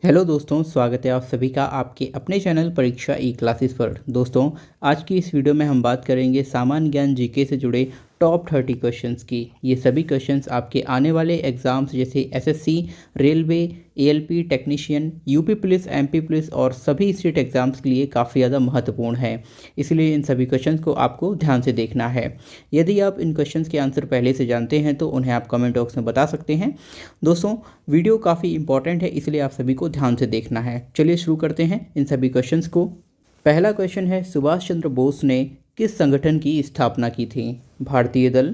Hello दोस्तों, स्वागत है आप सभी का आपके अपने चैनल परीक्षा ई क्लासेस पर। दोस्तों, आज की इस वीडियो में हम बात करेंगे सामान्य ज्ञान जीके से जुड़े टॉप 30 क्वेश्चंस की। ये सभी क्वेश्चंस आपके आने वाले एग्जाम्स जैसे SSC, railway, ALP technician, UP police, MP police और सभी स्टेट एग्जाम्स के लिए काफ़ी ज़्यादा महत्वपूर्ण है। इसलिए इन सभी क्वेश्चंस को आपको ध्यान से देखना है। यदि आप इन क्वेश्चंस के आंसर पहले से जानते हैं तो उन्हें आप कमेंट बॉक्स में बता सकते हैं। दोस्तों, वीडियो काफ़ी इंपॉर्टेंट है, इसलिए आप सभी को ध्यान से देखना है। चलिए शुरू करते हैं इन सभी क्वेश्चंस को। पहला क्वेश्चन है, सुभाष चंद्र बोस ने किस संगठन की स्थापना की थी? भारतीय दल,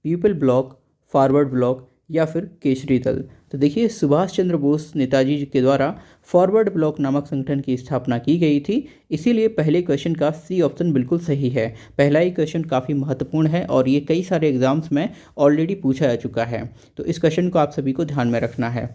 पीपल ब्लॉक, फॉरवर्ड ब्लॉक या फिर केसरी दल? तो देखिए, सुभाष चंद्र बोस नेताजी के द्वारा फॉरवर्ड ब्लॉक नामक संगठन की स्थापना की गई थी। इसीलिए पहले क्वेश्चन का सी ऑप्शन बिल्कुल सही है। पहला ही क्वेश्चन काफ़ी महत्वपूर्ण है और ये कई सारे एग्जाम्स में ऑलरेडी पूछा जा चुका है, तो इस क्वेश्चन को आप सभी को ध्यान में रखना है।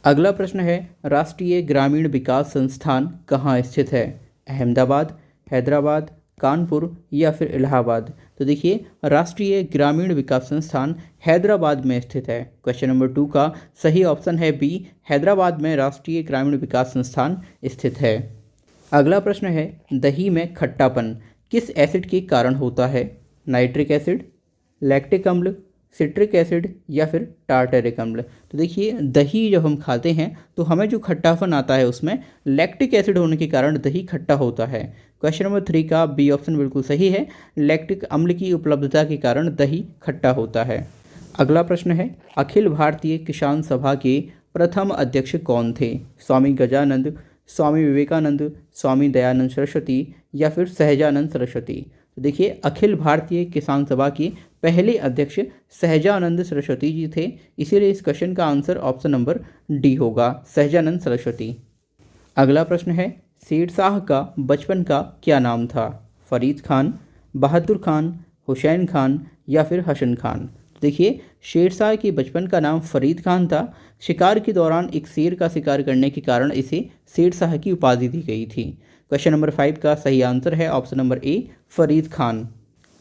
अगला प्रश्न है, राष्ट्रीय ग्रामीण विकास संस्थान कहाँ स्थित है? अहमदाबाद, हैदराबाद, कानपुर या फिर इलाहाबाद? तो देखिए, राष्ट्रीय ग्रामीण विकास संस्थान हैदराबाद में स्थित है। क्वेश्चन नंबर 2 का सही ऑप्शन है बी, हैदराबाद में राष्ट्रीय ग्रामीण विकास संस्थान स्थित है। अगला प्रश्न है, दही में खट्टापन किस एसिड के कारण होता है? नाइट्रिक एसिड, लैक्टिक अम्ल, सिट्रिक एसिड या फिर टार्टरिक अम्ल? तो देखिए, दही जब हम खाते हैं तो हमें जो खट्टापन आता है उसमें लैक्टिक एसिड होने के कारण दही खट्टा होता है। क्वेश्चन नंबर 3 का बी ऑप्शन बिल्कुल सही है, लैक्टिक अम्ल की उपलब्धता के कारण दही खट्टा होता है। अगला प्रश्न है, अखिल भारतीय किसान सभा के प्रथम अध्यक्ष कौन थे? स्वामी गजानंद, स्वामी विवेकानंद, स्वामी दयानंद सरस्वती या फिर सहजानंद सरस्वती? तो देखिए, अखिल भारतीय किसान सभा के पहले अध्यक्ष सहजानंद सरस्वती जी थे। इसीलिए इस क्वेश्चन का आंसर ऑप्शन नंबर डी होगा, सहजानंद सरस्वती। अगला प्रश्न है, शेरशाह का बचपन का क्या नाम था? फरीद खान, बहादुर खान, हुसैन खान या फिर हसन खान? तो देखिए, शेरशाह के बचपन का नाम फरीद खान था। शिकार के दौरान एक शेर का शिकार करने के कारण इसे शेरशाह की उपाधि दी गई थी। क्वेश्चन नंबर 5 का सही आंसर है option number A, Farid Khan.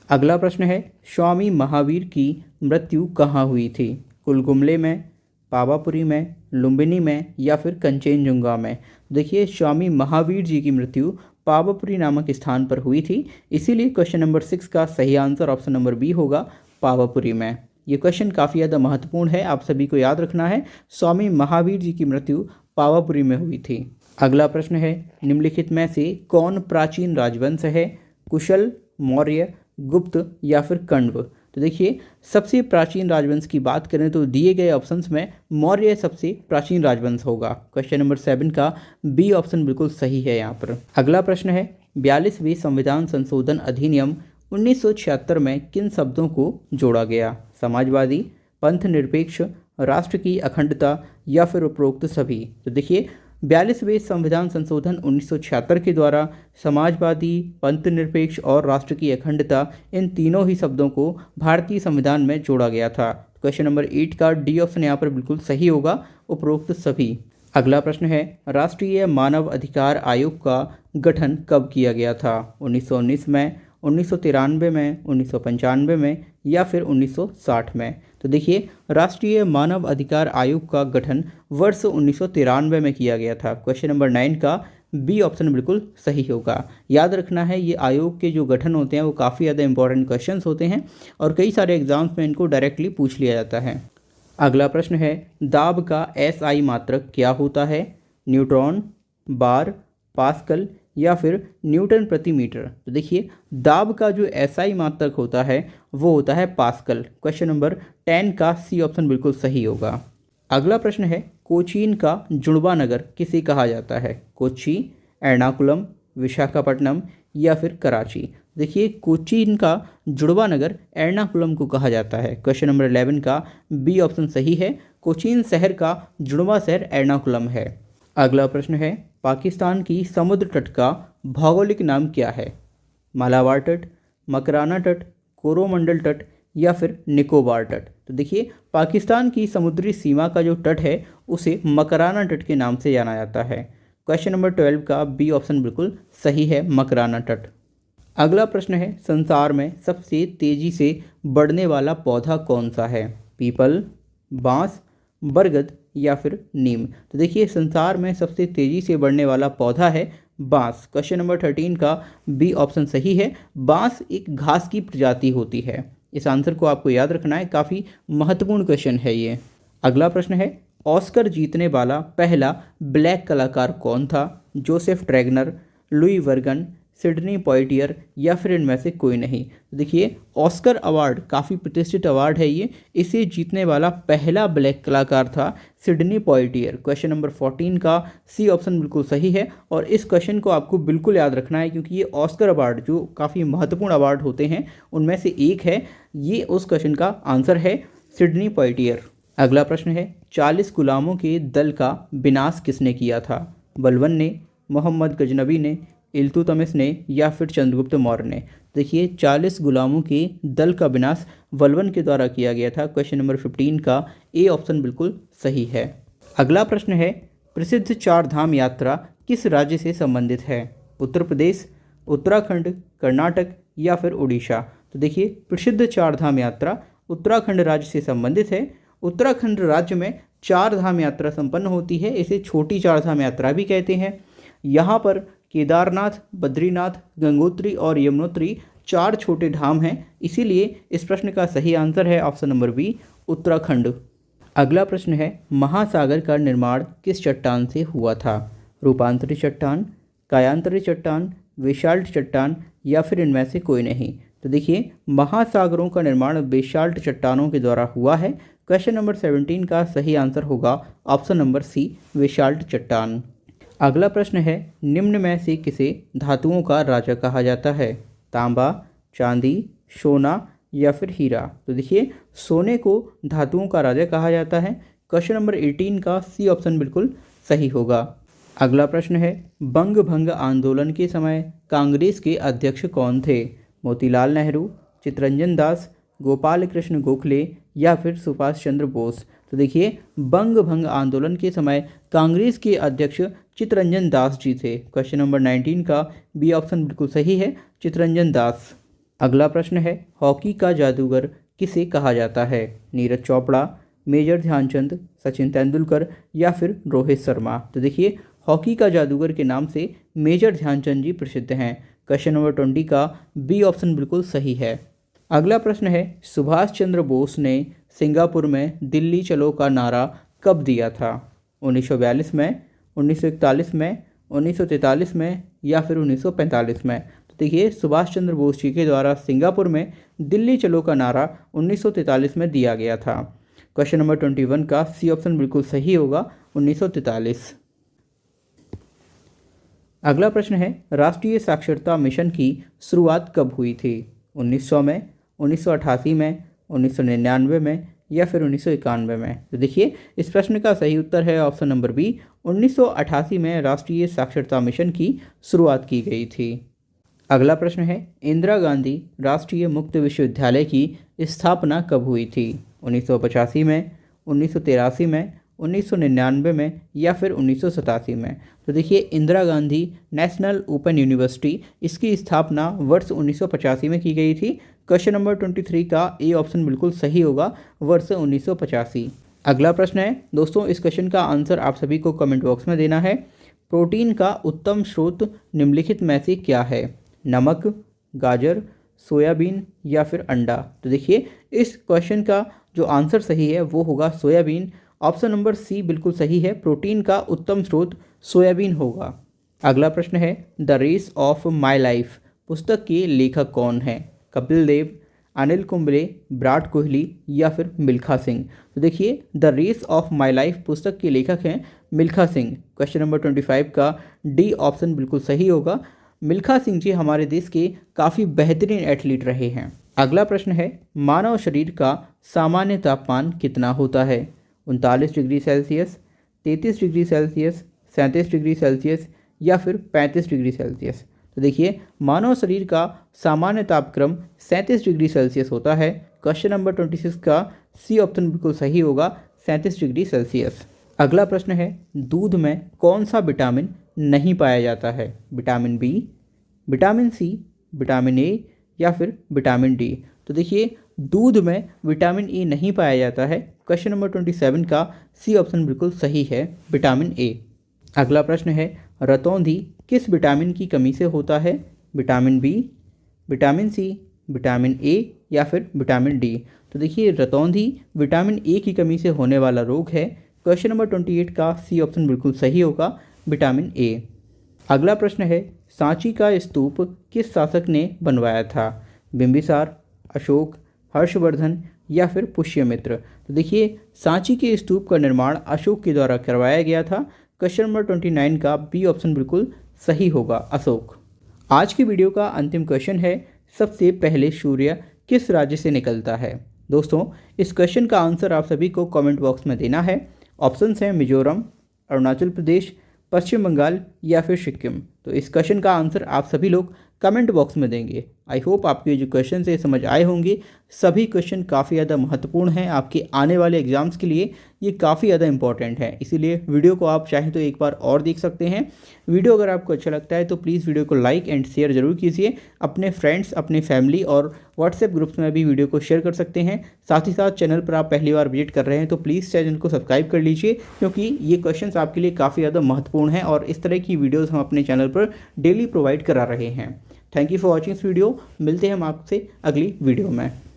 अगला प्रश्न है, स्वामी महावीर की मृत्यु कहाँ हुई थी? कुलकुमले में, पावापुरी में, लुम्बिनी में या फिर कंचनजुंगा में? देखिए, स्वामी महावीर जी की मृत्यु पावापुरी नामक स्थान पर हुई थी। इसीलिए क्वेश्चन नंबर 6 का सही आंसर ऑप्शन नंबर बी होगा, पावापुरी में। ये क्वेश्चन काफ़ी ज़्यादा महत्वपूर्ण है, आप सभी को याद रखना है। स्वामी महावीर जी की मृत्यु पावापुरी में हुई थी। अगला प्रश्न है, निम्नलिखित में से कौन प्राचीन राजवंश है? कुशल, मौर्य, गुप्त या फिर कण्व? तो देखिए, सबसे प्राचीन राजवंश की बात करें तो दिए गए ऑप्शंस में मौर्य सबसे प्राचीन राजवंश होगा। क्वेश्चन नंबर 7 का बी ऑप्शन बिल्कुल सही है यहाँ पर। अगला प्रश्न है, 42वें संविधान संशोधन अधिनियम 1976 में किन शब्दों को जोड़ा गया? समाजवादी, पंथ निरपेक्ष, राष्ट्र की अखंडता या फिर उपरोक्त सभी? तो देखिए, 42वें संविधान संशोधन 1976 के द्वारा समाजवादी, पंथ निरपेक्ष और राष्ट्र की अखंडता, इन तीनों ही शब्दों को भारतीय संविधान में जोड़ा गया था। क्वेश्चन नंबर 8 का डी ऑप्शन यहाँ पर बिल्कुल सही होगा, उपरोक्त सभी। अगला प्रश्न है, राष्ट्रीय मानव अधिकार आयोग का गठन कब किया गया था? 1919 में, 1993 में, 1995 में या फिर 1960 में? तो देखिए, राष्ट्रीय मानव अधिकार आयोग का गठन वर्ष 1993 में किया गया था। क्वेश्चन नंबर 9 का बी ऑप्शन बिल्कुल सही होगा। याद रखना है, ये आयोग के जो गठन होते हैं वो काफ़ी ज़्यादा इंपॉर्टेंट क्वेश्चंस होते हैं और कई सारे एग्जाम्स में इनको डायरेक्टली पूछ लिया जाता है। अगला प्रश्न है, दाब का एसआई मात्रक क्या होता है? न्यूट्रॉन, बार, पास्कल या फिर न्यूटन प्रति मीटर? तो देखिए, दाब का जो एसआई मात्रक होता है वो होता है पास्कल। क्वेश्चन नंबर 10 का सी ऑप्शन बिल्कुल सही होगा। अगला प्रश्न है, कोचीन का जुड़वा नगर किसे कहा जाता है? कोच्चि, एर्नाकुलम, विशाखापट्टनम या फिर कराची? देखिए, कोचीन का जुड़वा नगर एर्नाकुलम को कहा जाता है। क्वेश्चन नंबर 11 का बी ऑप्शन सही है, कोचीन शहर का जुड़वा शहर एर्नाकुलम है। अगला प्रश्न है, पाकिस्तान की समुद्र तट का भौगोलिक नाम क्या है? मालाबार तट, मकराना तट, कोरोमंडल तट या फिर निकोबार तट? तो देखिए, पाकिस्तान की समुद्री सीमा का जो तट है उसे मकराना तट के नाम से जाना जाता है। क्वेश्चन नंबर 12 का बी ऑप्शन बिल्कुल सही है, मकराना तट। अगला प्रश्न है, संसार में सबसे तेजी से बढ़ने वाला पौधा कौन सा है? पीपल, बांस, बरगद या फिर नीम। तो देखिए संसार में सबसे तेज़ी से बढ़ने वाला पौधा है बांस। क्वेश्चन नंबर 13 का बी ऑप्शन सही है। बांस एक घास की प्रजाति होती है। इस आंसर को आपको याद रखना है, काफ़ी महत्वपूर्ण क्वेश्चन है ये। अगला प्रश्न है, ऑस्कर जीतने वाला पहला ब्लैक कलाकार कौन था? जोसेफ ट्रैगनर, लुई वर्गन, सिडनी पॉइटियर या फिर इनमें से कोई नहीं। तो देखिए ऑस्कर अवार्ड काफ़ी प्रतिष्ठित अवार्ड है ये, इसे जीतने वाला पहला ब्लैक कलाकार था सिडनी पॉइटियर। क्वेश्चन नंबर 14 का सी ऑप्शन बिल्कुल सही है और इस क्वेश्चन को आपको बिल्कुल याद रखना है क्योंकि ये ऑस्कर अवार्ड जो काफ़ी महत्वपूर्ण अवार्ड होते हैं उनमें से एक है। ये उस क्वेश्चन का आंसर है सिडनी पॉइटियर। अगला प्रश्न है, 40 गुलामों के दल का विनाश किसने किया था? बलबन ने, मोहम्मद गजनबी ने, इल्तुतमिश ने या फिर चंद्रगुप्त मौर्य ने। देखिए 40 गुलामों के दल का विनाश बलबन के द्वारा किया गया था। क्वेश्चन नंबर 15 का ए ऑप्शन बिल्कुल सही है। अगला प्रश्न है, प्रसिद्ध चार धाम यात्रा किस राज्य से संबंधित है? उत्तर प्रदेश, उत्तराखंड, कर्नाटक या फिर उड़ीसा। तो देखिए प्रसिद्ध चार धाम यात्रा उत्तराखंड राज्य से संबंधित है। उत्तराखंड राज्य में चार धाम यात्रा संपन्न होती है, इसे छोटी चार धाम यात्रा भी कहते हैं। यहाँ पर केदारनाथ, बद्रीनाथ, गंगोत्री और यमुनोत्री चार छोटे धाम हैं, इसीलिए इस प्रश्न का सही आंसर है ऑप्शन नंबर बी उत्तराखंड। अगला प्रश्न है, महासागर का निर्माण किस चट्टान से हुआ था? रूपांतरित चट्टान, कायांतरित चट्टान, बेसाल्ट चट्टान या फिर इनमें से कोई नहीं। तो देखिए महासागरों का निर्माण बेसाल्ट चट्टानों के द्वारा हुआ है। क्वेश्चन नंबर 17 का सही आंसर होगा ऑप्शन नंबर सी बेसाल्ट चट्टान। अगला प्रश्न है, निम्न में से किसे धातुओं का राजा कहा जाता है? तांबा, चांदी, सोना या फिर हीरा। तो देखिए सोने को धातुओं का राजा कहा जाता है। क्वेश्चन नंबर 18 का सी ऑप्शन बिल्कुल सही होगा। अगला प्रश्न है, बंग भंग आंदोलन के समय कांग्रेस के अध्यक्ष कौन थे? मोतीलाल नेहरू, चित्तरंजन दास, गोपाल कृष्ण गोखले या फिर सुभाष चंद्र बोस। तो देखिए बंग भंग आंदोलन के समय कांग्रेस के अध्यक्ष चित्तरंजन दास जी थे। क्वेश्चन नंबर 19 का बी ऑप्शन बिल्कुल सही है, चित्तरंजन दास। अगला प्रश्न है, हॉकी का जादूगर किसे कहा जाता है? नीरज चोपड़ा, मेजर ध्यानचंद, सचिन तेंदुलकर या फिर रोहित शर्मा। तो देखिए हॉकी का जादूगर के नाम से मेजर ध्यानचंद जी प्रसिद्ध हैं। क्वेश्चन नंबर 20 का बी ऑप्शन बिल्कुल सही है। अगला प्रश्न है, सुभाष चंद्र बोस ने सिंगापुर में दिल्ली चलो का नारा कब दिया था? 1942 में, 1941 में, 1943 में या फिर 1945 में। तो देखिए सुभाष चंद्र बोस जी के द्वारा सिंगापुर में दिल्ली चलो का नारा 1943 में दिया गया था। क्वेश्चन नंबर 21 का सी ऑप्शन बिल्कुल सही होगा, 1943। अगला प्रश्न है, राष्ट्रीय साक्षरता मिशन की शुरुआत कब हुई थी? 1900 में, 1988 में, 1999 में या फिर 1991 में। तो देखिए इस प्रश्न का सही उत्तर है ऑप्शन नंबर बी, 1988 में राष्ट्रीय साक्षरता मिशन की शुरुआत की गई थी। अगला प्रश्न है, इंदिरा गांधी राष्ट्रीय मुक्त विश्वविद्यालय की स्थापना कब हुई थी? 1985 में, 1983 में, 1999 में या फिर 1987 में। तो देखिए Indira Gandhi national open university, इसकी स्थापना वर्ष 1985 में की गई थी। क्वेश्चन नंबर 23 का ए ऑप्शन बिल्कुल सही होगा, वर्ष 1985। अगला प्रश्न है दोस्तों, इस क्वेश्चन का आंसर आप सभी को कमेंट बॉक्स में देना है। प्रोटीन का उत्तम स्रोत निम्नलिखित में से क्या है? नमक, गाजर, सोयाबीन या फिर अंडा। तो देखिए इस क्वेश्चन का जो आंसर सही है वो होगा सोयाबीन। ऑप्शन नंबर सी बिल्कुल सही है, प्रोटीन का उत्तम स्रोत सोयाबीन होगा। अगला प्रश्न है, the race of my life पुस्तक के लेखक कौन है? कपिल देव, अनिल कुंबले, विराट कोहली या फिर मिल्खा सिंह। तो देखिए the race of my life पुस्तक के लेखक हैं मिल्खा सिंह। क्वेश्चन नंबर 25 का डी ऑप्शन बिल्कुल सही होगा। मिल्खा सिंह जी हमारे देश के काफ़ी बेहतरीन एथलीट रहे हैं। अगला प्रश्न है, मानव शरीर का सामान्य तापमान कितना होता है? 39 degree Celsius, 33 degree Celsius, 37 degree Celsius या फिर 35 डिग्री सेल्सियस। तो देखिए मानव शरीर का सामान्य तापक्रम 37 डिग्री सेल्सियस होता है। क्वेश्चन नंबर 26 का सी ऑप्शन बिल्कुल सही होगा, 37 डिग्री सेल्सियस। अगला प्रश्न है, दूध में कौन सा विटामिन नहीं पाया जाता है? Vitamin B, vitamin C, vitamin A या फिर विटामिन डी। तो देखिए दूध में विटामिन ए नहीं पाया जाता है? क्वेश्चन नंबर 27 का सी ऑप्शन बिल्कुल सही है, विटामिन ए। अगला प्रश्न है, रतौंधी किस विटामिन की कमी से होता है? Vitamin B, vitamin C, vitamin A या फिर विटामिन डी? तो देखिए रतौंधी विटामिन ए की कमी से होने वाला रोग है। क्वेश्चन नंबर 28 का सी ऑप्शन बिल्कुल सही होगा, विटामिन ए। अगला प्रश्न है, सांची का स्तूप किस शासक ने बनवाया था? बिंबिसार, अशोक, हर्षवर्धन या फिर पुष्यमित्र? तो देखिए सांची के स्तूप का निर्माण अशोक के द्वारा करवाया गया था। क्वेश्चन नंबर 29 का बी ऑप्शन बिल्कुल सही होगा, अशोक। आज की वीडियो का अंतिम क्वेश्चन है, सबसे पहले सूर्य किस राज्य से निकलता है? दोस्तों इस क्वेश्चन का आंसर आप सभी को कमेंट बॉक्स में देना है। ऑप्शंस हैं मिजोरम, अरुणाचल प्रदेश, पश्चिम बंगाल या फिर सिक्किम। तो इस क्वेश्चन का आंसर आप सभी लोग कमेंट बॉक्स में देंगे। आई होप आपके जो क्वेश्चन से समझ आए होंगे। सभी क्वेश्चन काफ़ी ज़्यादा महत्वपूर्ण हैं आपके आने वाले एग्जाम्स के लिए, ये काफ़ी ज़्यादा इंपॉर्टेंट है। इसीलिए वीडियो को आप चाहें तो एक बार और देख सकते हैं। वीडियो अगर आपको अच्छा लगता है तो प्लीज़ वीडियो को लाइक एंड शेयर जरूर कीजिए। अपने फ्रेंड्स, अपने फैमिली और व्हाट्सएप ग्रुप्स में भी वीडियो को शेयर कर सकते हैं। साथ ही साथ चैनल पर आप पहली बार विजिट कर रहे हैं तो प्लीज़ चैनल को सब्सक्राइब कर लीजिए, क्योंकि ये क्वेश्चंस आपके लिए काफ़ी ज़्यादा महत्वपूर्ण हैं और इस तरह की वीडियोज़ हम अपने चैनल पर डेली प्रोवाइड करा रहे हैं। Thank you for watching this video. मिलते हैं हम आपसे अगली वीडियो में।